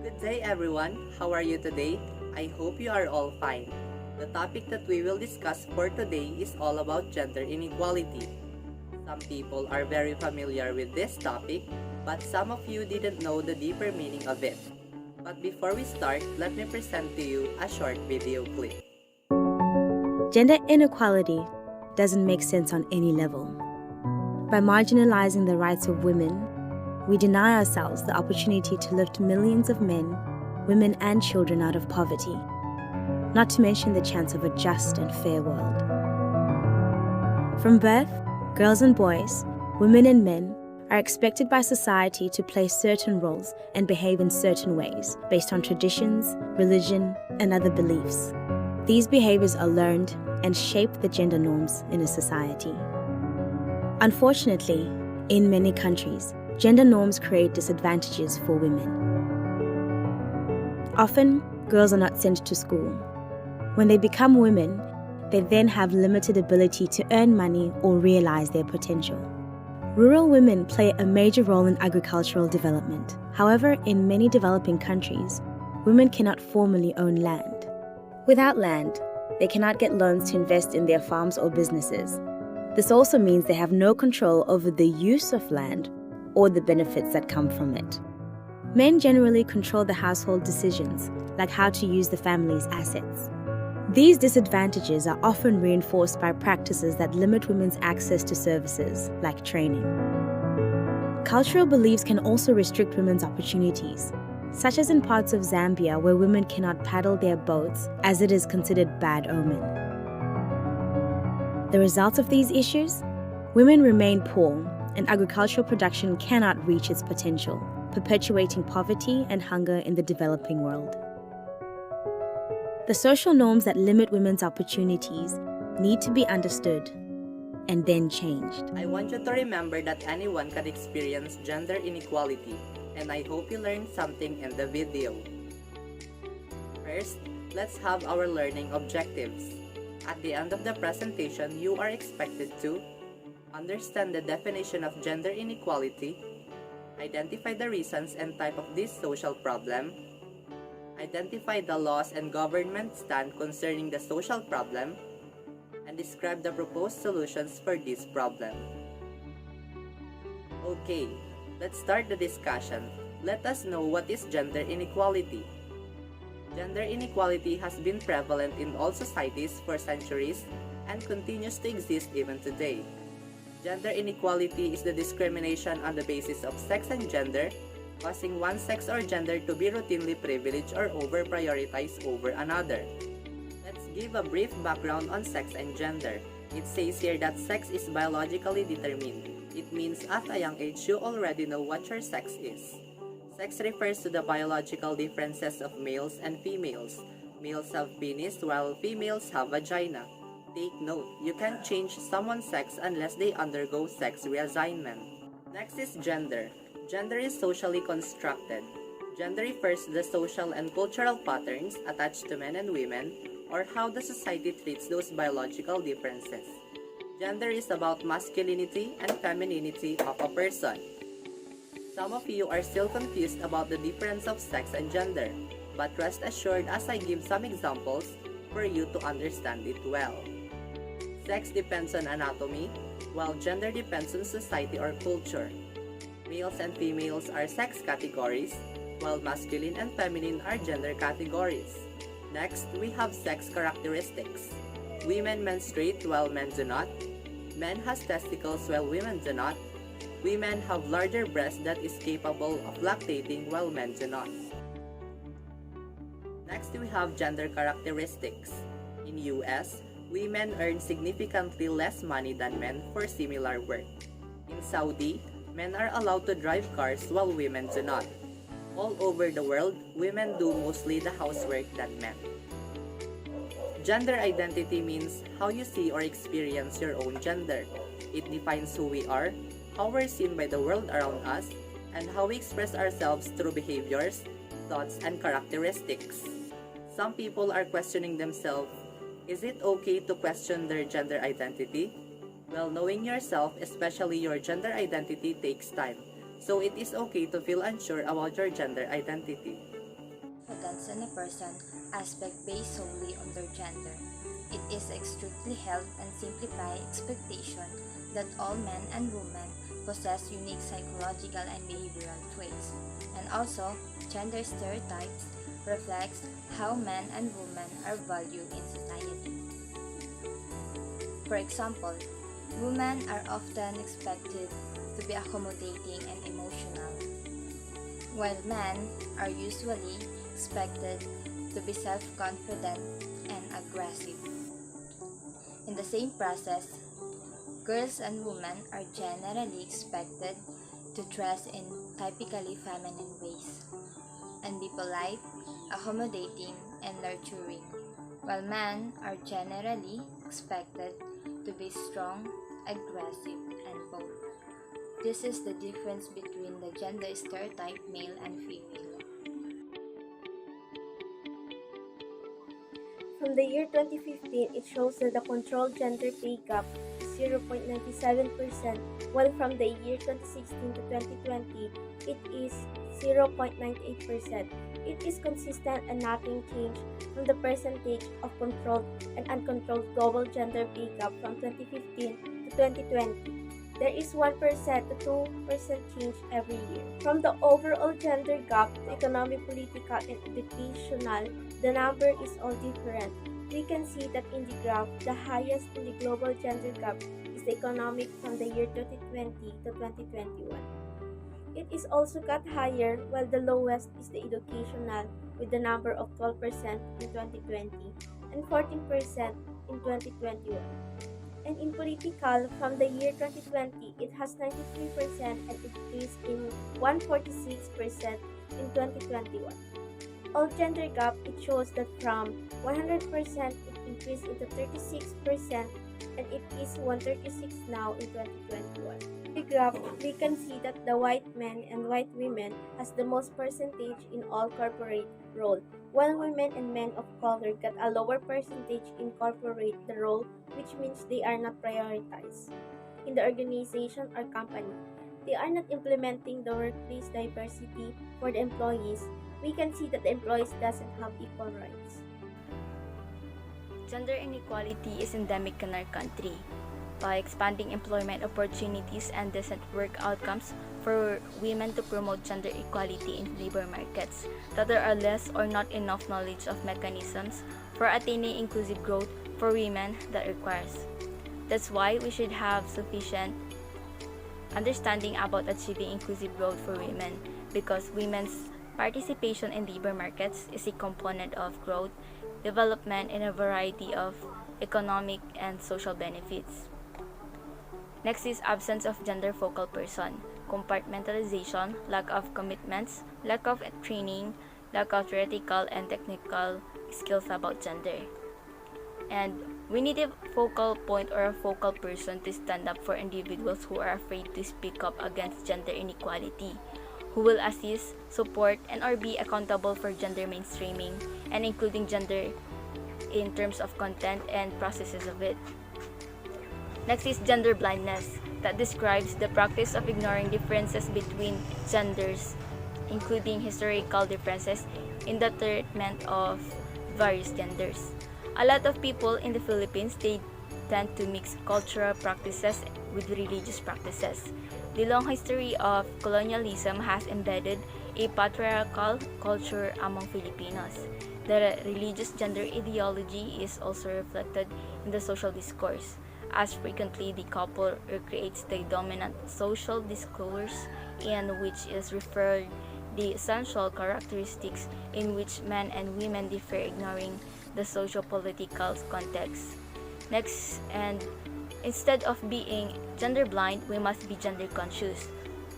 Good day, everyone. How are you today? I hope you are all fine. The topic that we will discuss for today is all about gender inequality. Some people are very familiar with this topic, but some of you didn't know the deeper meaning of it. But before we start, let me present to you a short video clip. Gender inequality doesn't make sense on any level. By marginalizing the rights of women, we deny ourselves the opportunity to lift millions of men, women, and children out of poverty, not to mention the chance of a just and fair world. From birth, girls and boys, women and men are expected by society to play certain roles and behave in certain ways based on traditions, religion, and other beliefs. These behaviors are learned and shape the gender norms in a society. Unfortunately, in many countries, gender norms create disadvantages for women. Often, girls are not sent to school. When they become women, they then have limited ability to earn money or realize their potential. Rural women play a major role in agricultural development. However, in many developing countries, women cannot formally own land. Without land, they cannot get loans to invest in their farms or businesses. This also means they have no control over the use of land or the benefits that come from it. Men generally control the household decisions, like how to use the family's assets. These disadvantages are often reinforced by practices that limit women's access to services, like training. Cultural beliefs can also restrict women's opportunities, such as in parts of Zambia where women cannot paddle their boats as it is considered bad omen. The results of these issues? Women remain poor, and agricultural production cannot reach its potential, perpetuating poverty and hunger in the developing world. The social norms that limit women's opportunities need to be understood and then changed. I want you to remember that anyone can experience gender inequality, and I hope you learned something in the video. First, let's have our learning objectives. At the end of the presentation, you are expected to understand the definition of gender inequality, identify the reasons and type of this social problem, identify the laws and government stand concerning the social problem, and describe the proposed solutions for this problem. Okay, let's start the discussion. Let us know what is gender inequality. Gender inequality has been prevalent in all societies for centuries and continues to exist even today. Gender inequality is the discrimination on the basis of sex and gender, causing one sex or gender to be routinely privileged or over-prioritized over another. Let's give a brief background on sex and gender. It says here that sex is biologically determined. It means at a young age you already know what your sex is. Sex refers to the biological differences of males and females. Males have penis while females have vagina. Take note, you can't change someone's sex unless they undergo sex reassignment. Next is gender. Gender is socially constructed. Gender refers to the social and cultural patterns attached to men and women, or how the society treats those biological differences. Gender is about masculinity and femininity of a person. Some of you are still confused about the difference of sex and gender, but rest assured as I give some examples for you to understand it well. Sex depends on anatomy, while gender depends on society or culture. Males and females are sex categories, while masculine and feminine are gender categories. Next, we have sex characteristics. Women menstruate while men do not. Men has testicles while women do not. Women have larger breasts that is capable of lactating while men do not. Next, we have gender characteristics. In US, women earn significantly less money than men for similar work. In Saudi, men are allowed to drive cars while women do not. All over the world, women do mostly the housework than men. Gender identity means how you see or experience your own gender. It defines who we are, how we're seen by the world around us, and how we express ourselves through behaviors, thoughts, and characteristics. Some people are questioning themselves. Is it okay to question their gender identity? Well, knowing yourself, especially your gender identity, takes time. So it is okay to feel unsure about your gender identity. confidence in a person aspect based solely on their gender. It is a strictly held and simplified expectation that all men and women possess unique psychological and behavioral traits, and also gender stereotypes reflects how men and women are valued in society. For example, women are often expected to be accommodating and emotional, while men are usually expected to be self-confident and aggressive. In the same process, girls and women are generally expected to dress in typically feminine ways and be polite, accommodating, and nurturing, while men are generally expected to be strong, aggressive, and bold. This is the difference between the gender stereotype male and female. From the year 2015, it shows that the controlled gender pay gap is 0.97%, while from the year 2016 to 2020, it is 0.98%. It is consistent and nothing changed from the percentage of controlled and uncontrolled global gender pay gap from 2015 to 2020. There is 1% to 2% change every year. From the overall gender gap to economic, political, and educational, the number is all different. We can see that in the graph, the highest in the global gender gap is the economic from the year 2020 to 2021. It is also got higher, while the lowest is the educational with the number of 12% in 2020 and 14% in 2021. And in political, from the year 2020, it has 93% and it is in 146% in 2021. All gender gap, it shows that from 100% it increased into 36% and it is 136 now in 2021. The graph, we can see that the white men and white women has the most percentage in all corporate role, while women and men of color got a lower percentage in corporate the role, which means they are not prioritized in the organization or company. They are not implementing the workplace diversity for the employees. We can see that the employees doesn't have equal rights. Gender inequality is endemic in our country. By expanding employment opportunities and decent work outcomes for women to promote gender equality in labor markets, that there are less or not enough knowledge of mechanisms for attaining inclusive growth for women that requires. That's why we should have sufficient understanding about achieving inclusive growth for women, because women's participation in labor markets is a component of growth, development, and a variety of economic and social benefits. Next is absence of gender focal person, compartmentalization, lack of commitments, lack of training, lack of theoretical and technical skills about gender. And we need a focal point or a focal person to stand up for individuals who are afraid to speak up against gender inequality, who will assist, support, and or be accountable for gender mainstreaming and including gender in terms of content and processes of it. Next is gender blindness, that describes the practice of ignoring differences between genders, including historical differences in the treatment of various genders. A lot of people in the Philippines, they tend to mix cultural practices with religious practices. The long history of colonialism has embedded a patriarchal culture among Filipinos. The religious gender ideology is also reflected in the social discourse, as frequently the couple recreates the dominant social discourse in which is referred the essential characteristics in which men and women differ, ignoring the socio-political context. Next, and instead of being gender blind, we must be gender conscious.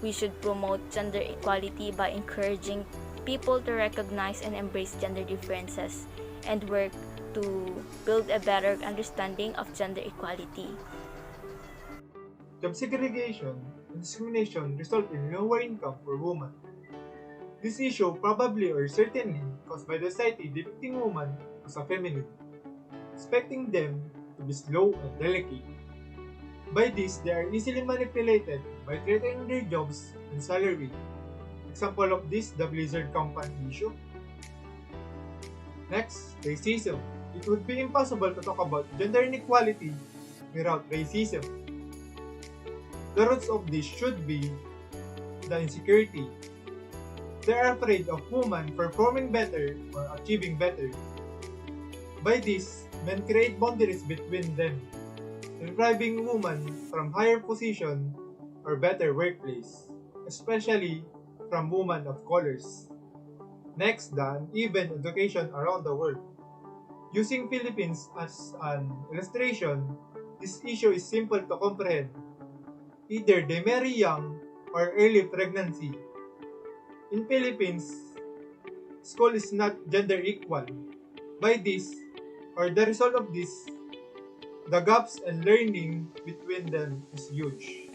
We should promote gender equality by encouraging people to recognize and embrace gender differences and work to build a better understanding of gender equality. Job segregation and discrimination result in lower income for women. This issue probably or certainly caused by the society depicting women as effeminate, expecting them to be slow and delicate. By this, they are easily manipulated by threatening their jobs and salary. Example of this, the Blizzard company issue. Next, racism. It would be impossible to talk about gender inequality without racism. The roots of this should be the insecurity. They are afraid of women performing better or achieving better. By this, men create boundaries between them, depriving women from higher position or better workplace, especially from women of colors. Next, the uneven education around the world. Using Philippines as an illustration, this issue is simple to comprehend. Either they marry young or early pregnancy. In Philippines, school is not gender equal. By this, or the result of this, the gaps in learning between them is huge.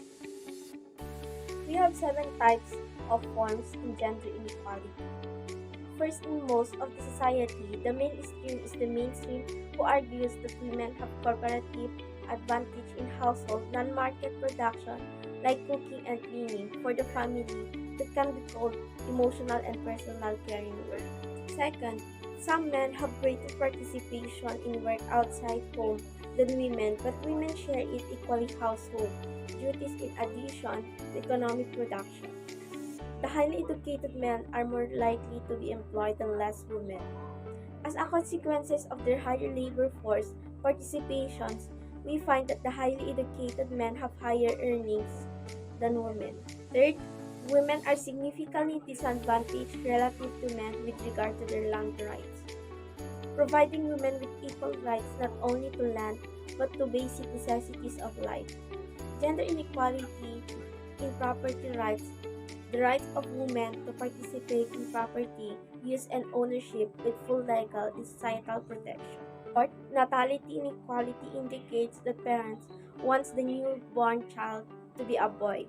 We have 7 types of forms in gender inequality. First, in most of the society, the mainstream is the mainstream who argues that women have comparative advantage in household non-market production like cooking and cleaning for the family that can be called emotional and personal caring work. Second, some men have greater participation in work outside home than women, but women share it equally household duties in addition to economic production. The highly educated men are more likely to be employed than less women. As a consequence of their higher labor force participations, we find that the highly educated men have higher earnings than women. Third, women are significantly disadvantaged relative to men with regard to their land rights. Providing women with equal rights not only to land but to basic necessities of life. Gender inequality in property rights, the right of women to participate in property, use, and ownership with full legal and societal protection. Fourth, natality inequality indicates that parents want the newborn child to be a boy.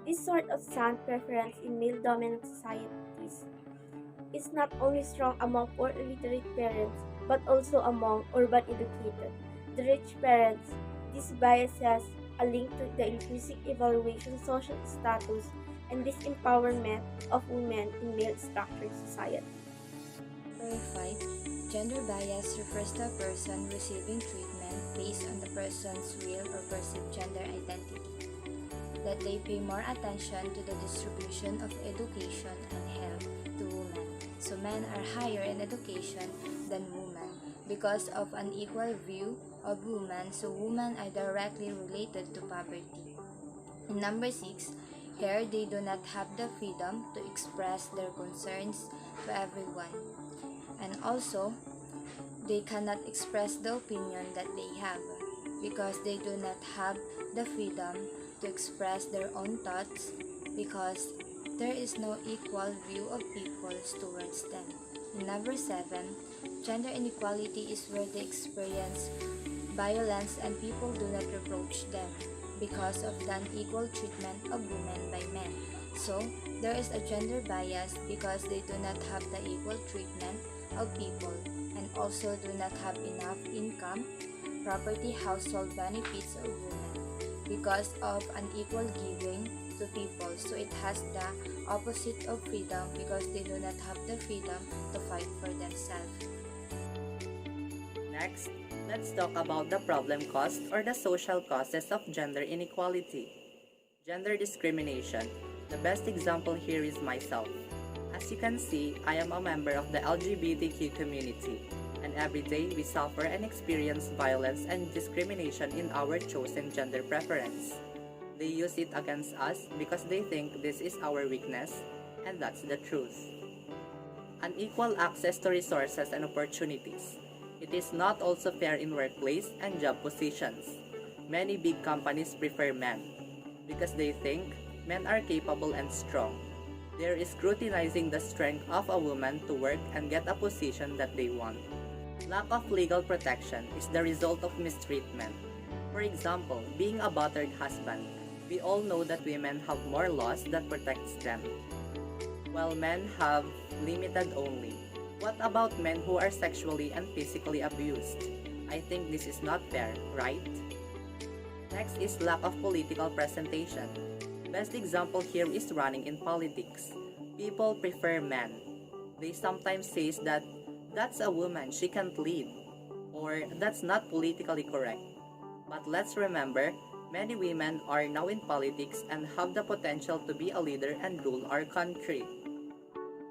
This sort of sound preference in male-dominant societies is not only strong among poor illiterate parents, but also among urban educated, the rich parents. This biases a link to the increasing evaluation of social status and disempowerment of women in male-structured society. Number 5. Gender bias refers to a person receiving treatment based on the person's real or perceived gender identity. That they pay more attention to the distribution of education and health to women. So men are higher in education than women because of an equal view of women, so women are directly related to poverty. And number 6, here they do not have the freedom to express their concerns to everyone. And also, they cannot express the opinion that they have because they do not have the freedom to express their own thoughts because there is no equal view of people towards them. And number 7, gender inequality is where they experience violence and people do not reproach them because of the unequal treatment of women by men. So, there is a gender bias because they do not have the equal treatment of people and also do not have enough income, property, household benefits of women because of unequal giving to people. So it has the opposite of freedom because they do not have the freedom to fight for themselves. Next, let's talk about the problem caused or the social causes of gender inequality. Gender discrimination. The best example here is myself. As you can see, I am a member of the LGBTQ community, and every day we suffer and experience violence and discrimination in our chosen gender preference. They use it against us because they think this is our weakness, and that's the truth. Unequal access to resources and opportunities. It is not also fair in workplace and job positions. Many big companies prefer men because they think men are capable and strong. There is scrutinizing the strength of a woman to work and get a position that they want. Lack of legal protection is the result of mistreatment. For example, being a battered husband, we all know that women have more laws that protects them, while men have limited only. What about men who are sexually and physically abused? I think this is not fair, right? Next is lack of political presentation. Best example here is running in politics. People prefer men. They sometimes say that That's a woman, she can't lead. Or that's not politically correct. But let's remember, many women are now in politics and have the potential to be a leader and rule our country.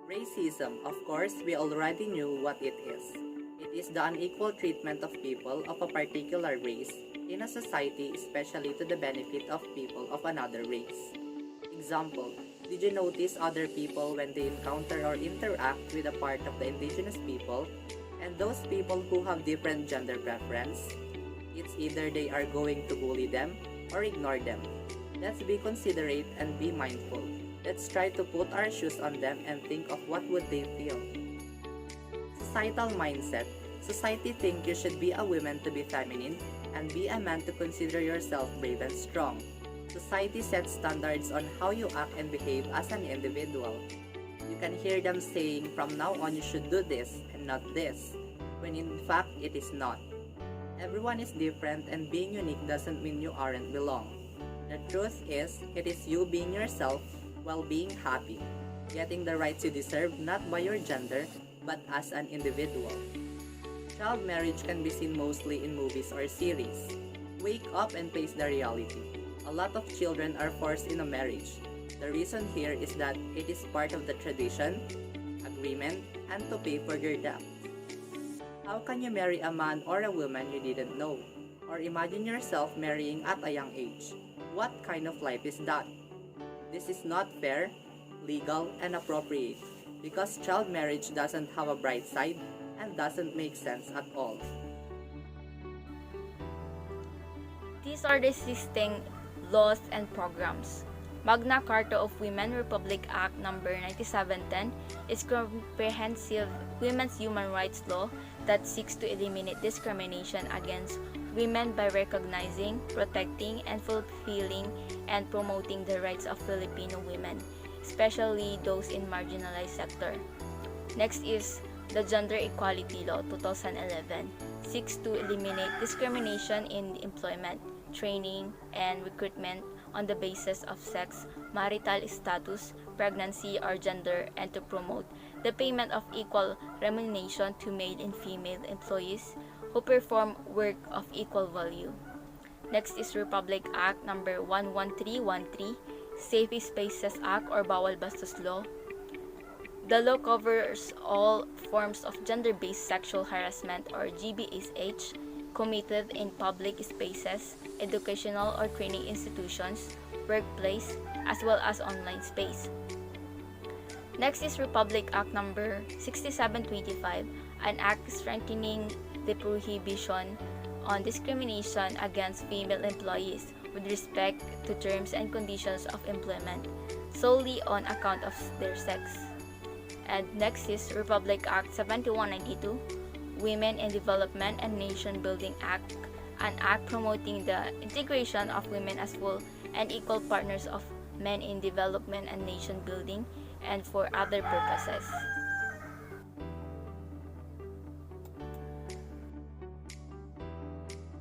Racism, of course, we already knew what it is. It is the unequal treatment of people of a particular race in a society, especially to the benefit of people of another race. Example, did you notice other people when they encounter or interact with a part of the indigenous people and those people who have different gender preference? It's either they are going to bully them or ignore them. Let's be considerate and be mindful. Let's try to put our shoes on them and think of what would they feel. Societal mindset. Society think you should be a woman to be feminine and be a man to consider yourself brave and strong. Society sets standards on how you act and behave as an individual. You can hear them saying, from now on you should do this and not this, when in fact it is not. Everyone is different and being unique doesn't mean you aren't belong. The truth is, it is you being yourself while being happy, getting the rights you deserve not by your gender, but as an individual. Child marriage can be seen mostly in movies or series. Wake up and face the reality. A lot of children are forced in a marriage. The reason here is that it is part of the tradition, agreement, and to pay for your debt. How can you marry a man or a woman you didn't know? Or imagine yourself marrying at a young age. What kind of life is that? This is not fair, legal, and appropriate because child marriage doesn't have a bright side and doesn't make sense at all. These are the existing laws and programs. Magna Carta of Women Republic Act No. 9710 is comprehensive women's human rights law that seeks to eliminate discrimination against women by recognizing, protecting, and fulfilling and promoting the rights of Filipino women, especially those in marginalized sector. Next is the Gender Equality Law 2011 seeks to eliminate discrimination in employment, training, and recruitment on the basis of sex, marital status, pregnancy, or gender, and to promote the payment of equal remuneration to male and female employees who perform work of equal value. Next is Republic Act No. 11313, Safe Spaces Act or Bawal Bastos Law. The law covers all forms of gender-based sexual harassment or GBSH committed in public spaces, educational or training institutions, workplace, as well as online space. Next is Republic Act No. 6725, an act strengthening the prohibition on discrimination against female employees with respect to terms and conditions of employment solely on account of their sex. And next is Republic Act 7192, Women in Development and Nation Building Act, an act promoting the integration of women as full and equal partners of men in development and nation building and for other purposes.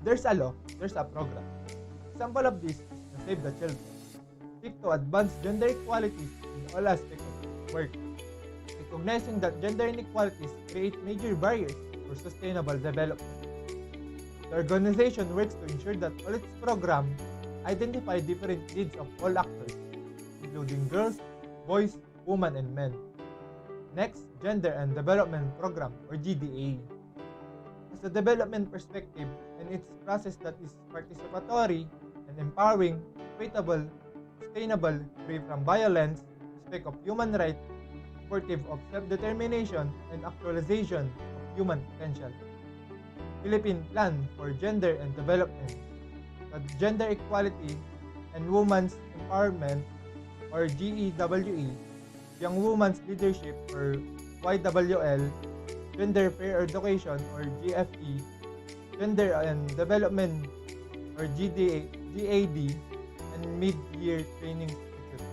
There's a law, there's a program. Example of this is the Save the Children. Seek to advance gender equality in all aspects of work, recognizing that gender inequalities create major barriers for sustainable development. The organization works to ensure that all its programs identify different needs of all actors, including girls, boys, women, and men. Next, Gender and Development Program or GDA. As a development perspective and its process that is participatory and empowering, equitable, sustainable, free from violence, respect of human rights, supportive of self-determination and actualization of human potential. Philippine Plan for Gender and Development, the Gender Equality and Women's Empowerment or GEWE, Young Women's Leadership or YWL, Gender Fair Education or GFE, Gender and Development or GAD, and Mid-Year Training Institute.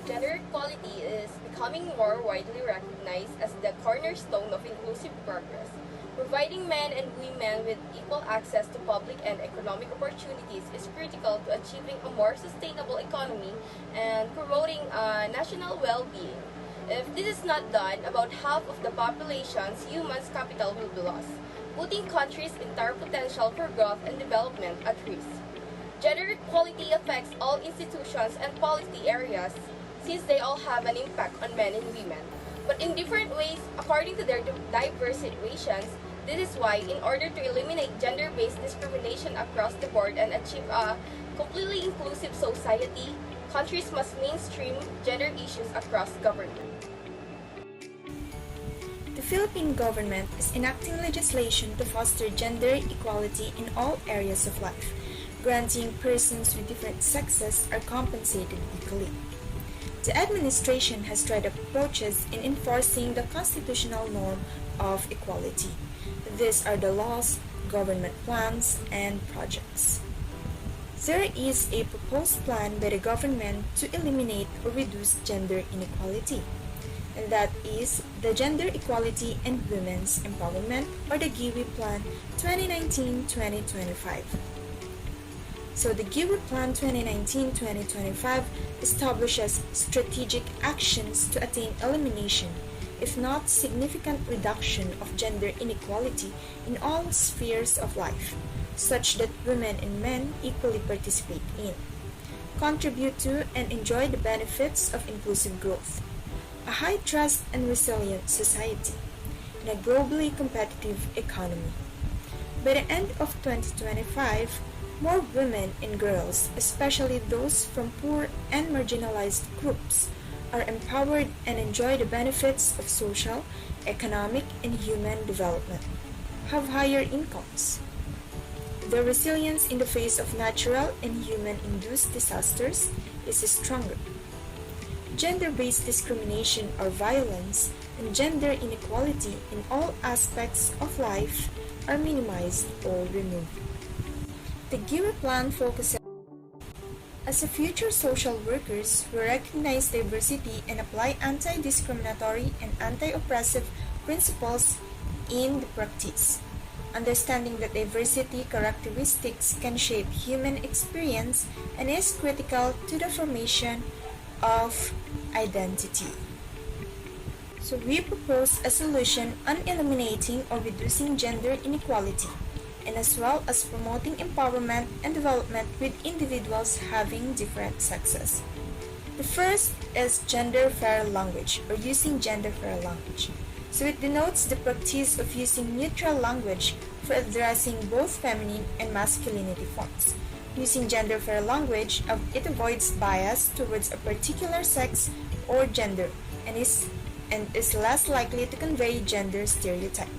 Gender equality is becoming more widely recognized as the cornerstone of inclusive progress. Providing men and women with equal access to public and economic opportunities is critical to achieving a more sustainable economy and promoting national well-being. If this is not done, about half of the population's human capital will be lost, putting countries' entire potential for growth and development at risk. Gender equality affects all institutions and policy areas since they all have an impact on men and women, but in different ways according to their diverse situations. This is why, in order to eliminate gender-based discrimination across the board and achieve a completely inclusive society, countries must mainstream gender issues across government. The Philippine government is enacting legislation to foster gender equality in all areas of life, granting persons with different sexes are compensated equally. The administration has tried approaches in enforcing the constitutional norm of equality. These are the laws, government plans, and projects. There is a proposed plan by the government to eliminate or reduce gender inequality, and that is the Gender Equality and Women's Empowerment, or the GIWI Plan 2019-2025. So the GIWI Plan 2019-2025 establishes strategic actions to attain elimination, if not significant reduction of gender inequality in all spheres of life, such that women and men equally participate in, contribute to, and enjoy the benefits of inclusive growth, a high trust and resilient society, and a globally competitive economy. By the end of 2025, more women and girls, especially those from poor and marginalized groups, are empowered and enjoy the benefits of social, economic, and human development, have higher incomes. Their resilience in the face of natural and human-induced disasters is stronger. Gender-based discrimination or violence and gender inequality in all aspects of life are minimized or removed. The GIWI Plan focuses. As a future social workers, we recognize diversity and apply anti-discriminatory and anti-oppressive principles in the practice, understanding that diversity characteristics can shape human experience and is critical to the formation of identity. So we propose a solution on eliminating or reducing gender inequality, and as well as promoting empowerment and development with individuals having different sexes. The first is gender-fair language, or using gender-fair language. So it denotes the practice of using neutral language for addressing both feminine and masculinity forms. Using gender-fair language, it avoids bias towards a particular sex or gender and is less likely to convey gender stereotype.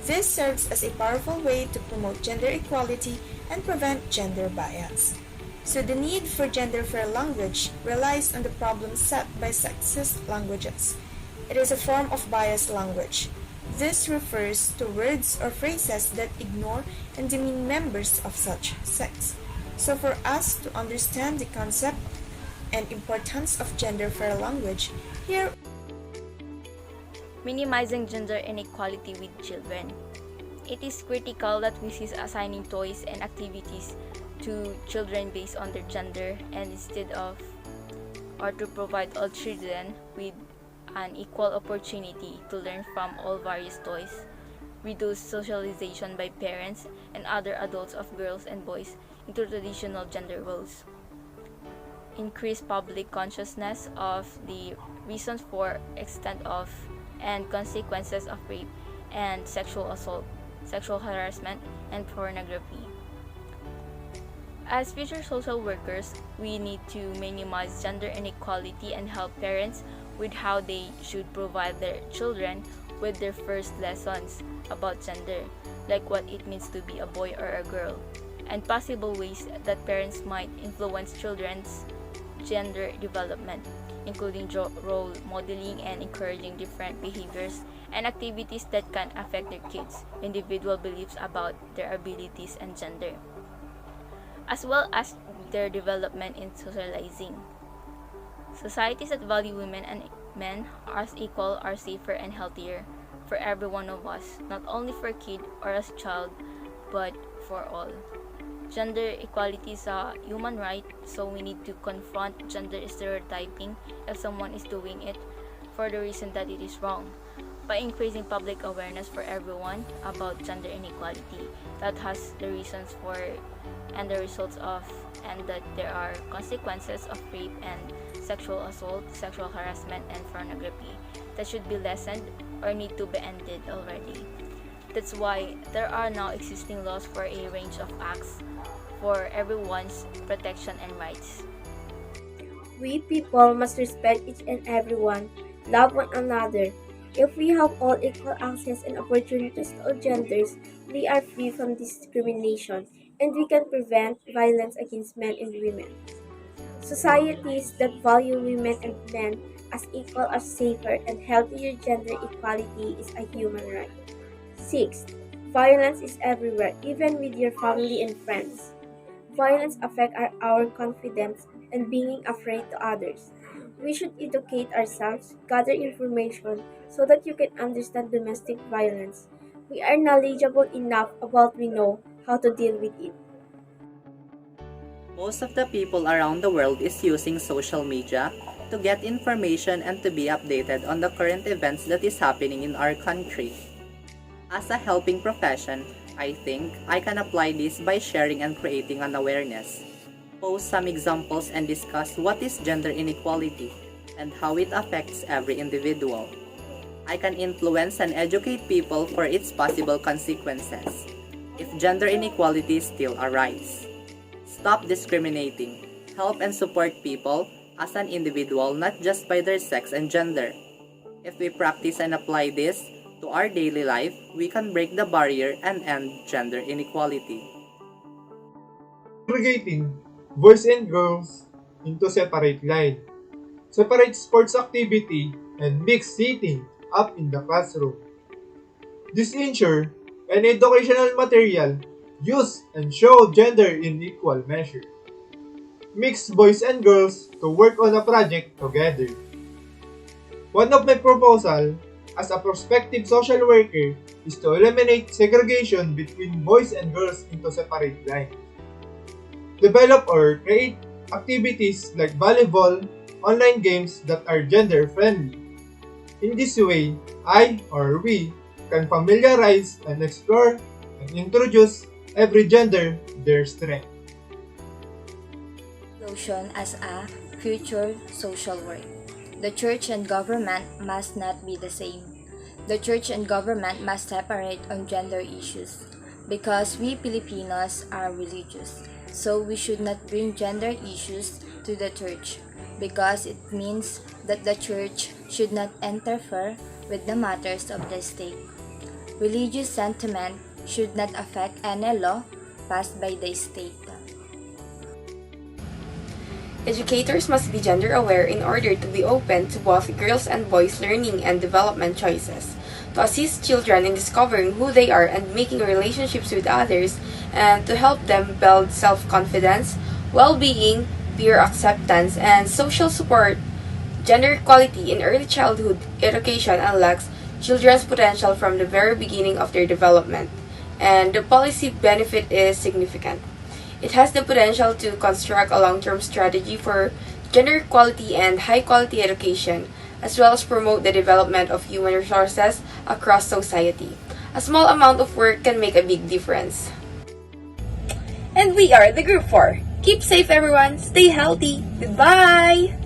This serves as a powerful way to promote gender equality and prevent gender bias. So the need for gender-fair language relies on the problem set by sexist languages. It is a form of biased language. This refers to words or phrases that ignore and demean members of such sex. So for us to understand the concept and importance of gender-fair language, here Minimizing gender inequality with children. It is critical that we cease assigning toys and activities to children based on their gender and instead of or to provide all children with an equal opportunity to learn from all various toys, reduce socialization by parents and other adults of girls and boys into traditional gender roles, increase public consciousness of the reasons for, extent of, and consequences of rape and sexual assault, sexual harassment, and pornography. As future social workers, we need to minimize gender inequality and help parents with how they should provide their children with their first lessons about gender, like what it means to be a boy or a girl, and possible ways that parents might influence children's gender development, including role modeling and encouraging different behaviors and activities that can affect their kids' individual beliefs about their abilities and gender, as well as their development in socializing. Societies that value women and men as equal are safer and healthier for every one of us, not only for a kid or a child, but for all. Gender equality is a human right, so we need to confront gender stereotyping if someone is doing it for the reason that it is wrong. By increasing public awareness for everyone about gender inequality, that has the reasons for and the results of, and that there are consequences of rape and sexual assault, sexual harassment, and pornography that should be lessened or need to be ended already. That's why there are now existing laws for a range of acts for everyone's protection and rights. We people must respect each and everyone, love one another. If we have all equal access and opportunities to all genders, we are free from discrimination, and we can prevent violence against men and women. Societies that value women and men as equal are safer, and healthier gender equality is a human right. 6. Violence is everywhere, even with your family and friends. Violence affects our confidence and being afraid to others. We should educate ourselves, gather information so that you can understand domestic violence. We are knowledgeable enough about we know how to deal with it. Most of the people around the world is using social media to get information and to be updated on the current events that is happening in our country. As a helping profession, I think I can apply this by sharing and creating an awareness. Post some examples and discuss what is gender inequality and how it affects every individual. I can influence and educate people for its possible consequences if gender inequality still arises. Stop discriminating. Help and support people as an individual, not just by their sex and gender. If we practice and apply this to our daily life, we can break the barrier and end gender inequality. Segregating boys and girls into separate line, separate sports activity, and mixed seating up in the classroom. This ensure an educational material use and show gender in equal measure. Mix boys and girls to work on a project together. One of my proposal as a prospective social worker is to eliminate segregation between boys and girls into separate lines. Develop or create activities like volleyball, online games that are gender friendly. In this way, I or we can familiarize and explore and introduce every gender their strength. Notion as a future social work. The church and government must not be the same. The church and government must separate on gender issues because we Filipinos are religious. So we should not bring gender issues to the church because it means that the church should not interfere with the matters of the state. Religious sentiment should not affect any law passed by the state. Educators must be gender aware in order to be open to both girls and boys' learning and development choices, to assist children in discovering who they are and making relationships with others, and to help them build self-confidence, well-being, peer acceptance, and social support. Gender equality in early childhood education unlocks children's potential from the very beginning of their development, and the policy benefit is significant. It has the potential to construct a long-term strategy for gender equality and high-quality education, as well as promote the development of human resources across society. A small amount of work can make a big difference. And we are the Group 4. Keep safe, everyone. Stay healthy. Goodbye!